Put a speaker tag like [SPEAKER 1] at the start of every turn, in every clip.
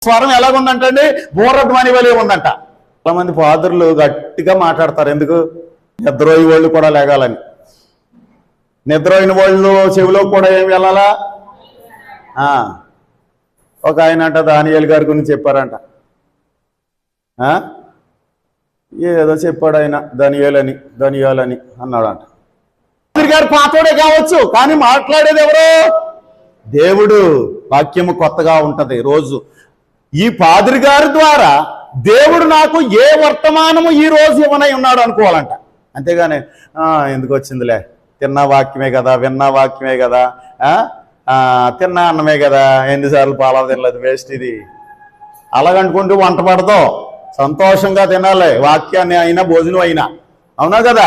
[SPEAKER 1] స్వరం ఎలాగుందంటండి, బోరధ్వని వలె ఉందంట. చాలా మంది ఫాదర్లు గట్టిగా మాట్లాడతారు. ఎందుకు? నిద్రోయి వాళ్ళు కూడా లేగాలని. నిద్రోయిన వాళ్ళు చెవిలో కూడా ఏం వెళ్ళాలా? ఒక ఆయన అంట దానియేలు గారి గురించి చెప్పారంట. ఏదో చెప్పాడు ఆయన, దానియేలని అన్నాడంట. గారు పాతోడే కావచ్చు, కానీ మాట్లాడేది ఎవరు? దేవుడు. వాక్యము కొత్తగా ఉంటది రోజు. ఈ పాదిరి గారి ద్వారా దేవుడు నాకు ఏ వర్తమానము ఈ రోజు ఇవ్వనై ఉన్నాడు అనుకోవాలంట. అంతేగాని ఎందుకు వచ్చిందిలే, తిన్న వాక్యమే కదా, విన్న వాక్యమే కదా, తిన్న అన్నమే కదా, ఎన్నిసార్లు పాలా తినలేదు, వేస్ట్ ఇది అలాగనుకుంటూ వంట పడతావు. సంతోషంగా తినాలి వాక్యాన్ని అయినా భోజనం అయినా, అవునా కదా?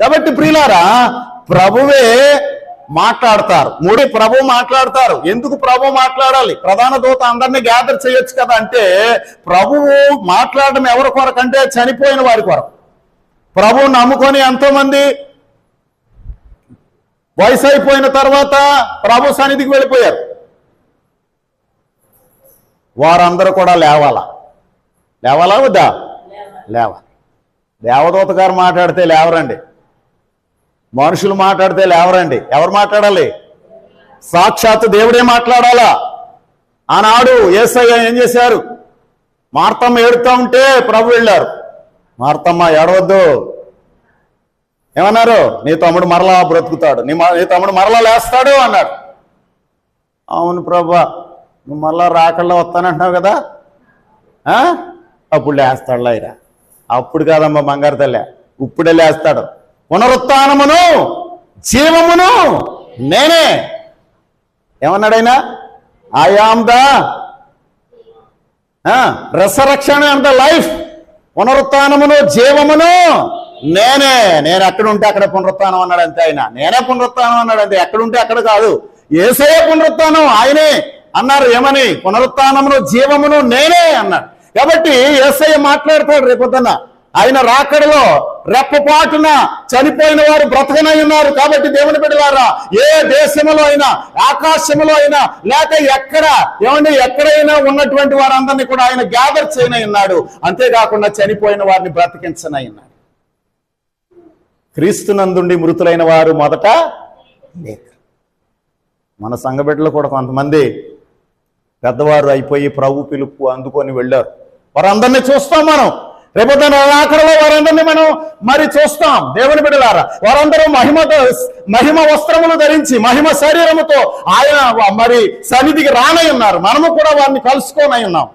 [SPEAKER 1] కాబట్టి ప్రియులారా, ప్రభువే మాట్లాడతారు. ప్రభు మాట్లాడతారు. ఎందుకు ప్రభు మాట్లాడాలి? ప్రధాన దూత అందరినీ గ్యాదర్ చేయొచ్చు కదా. అంటే ప్రభువు మాట్లాడడం ఎవరి కొరకు అంటే చనిపోయిన వారి కొరకు. ప్రభువు నమ్ముకొని ఎంతోమంది వయసు అయిపోయిన తర్వాత ప్రభు సన్నిధికి వెళ్ళిపోయారు. వారందరూ కూడా లేవాలా వద్దా? లేవాలి. దేవదూత గారు మాట్లాడితే లేవరండి, మనుషులు మాట్లాడితే లేవరండి. ఎవరు మాట్లాడాలి? సాక్షాత్తు దేవుడే మాట్లాడాలా. ఆనాడు యేసయ్య ఏం చేశారు? మార్తమ్మ ఏడుతూ ఉంటే ప్రభు వెళ్ళారు. మార్తమ్మ ఏడవద్దు, ఏమన్నారు? నీ తమ్ముడు మరలా బ్రతుకుతాడు, నీ తమ్ముడు మరలా లేస్తాడు అన్నాడు. అవును ప్రభా, నువ్వు మరలా రాకల్లో వస్తానంటున్నావు కదా, అప్పుడు లేస్తాడు లేరా? అప్పుడు కాదమ్మా బంగారు తల్లే, ఇప్పుడే లేస్తాడు. పునరుత్థానమును జీవమును నేనే. ఏమన్నాడైనా? I am the resurrection and the life. పునరుత్థానమును జీవమును నేనే. నేను ఎక్కడుంటే అక్కడ పునరుత్థానం అన్నాడు అంతే. ఆయన నేనే పునరుత్థానం అన్నాడు అంతే. ఎక్కడుంటే అక్కడ కాదు, యేసయ్యే పునరుత్థానం. ఆయనే అన్నారు ఏమని? పునరుత్థానమును జీవమును నేనే అన్నాడు. కాబట్టి యేసయ్య మాట్లాడతాడు రేపొద్దున. ఆయన రాకడలో రెప్పపాటున చనిపోయిన వారు బ్రతకనై ఉన్నారు. కాబట్టి దేవుని బిడ్డలారా, ఏ దేశంలో అయినా, ఆకాశంలో అయినా, లేక ఎక్కడైనా ఉన్నటువంటి వారందరినీ కూడా ఆయన గ్యాదర్ చేయనై ఉన్నాడు. అంతేకాకుండా చనిపోయిన వారిని బ్రతికించనై ఉన్నాడు. క్రీస్తునందుండి మృతులైన వారు మొదట లేక. మన సంఘబిడ్డలు కూడా కొంతమంది పెద్దవారు అయిపోయి ప్రభు పిలుపు అందుకొని వెళ్ళారు. వారందరినీ చూస్తాం మనం. రేపొద్దున ఆఖరిలో వారందరినీ మనం మరి చూస్తాం. దేవుని బిడ్డలారా, వారందరూ మహిమ వస్త్రములు ధరించి మహిమ శరీరముతో ఆయన మరి సన్నిధికి రానై ఉన్నారు. మనము కూడా వారిని కలుసుకోనై ఉన్నాం.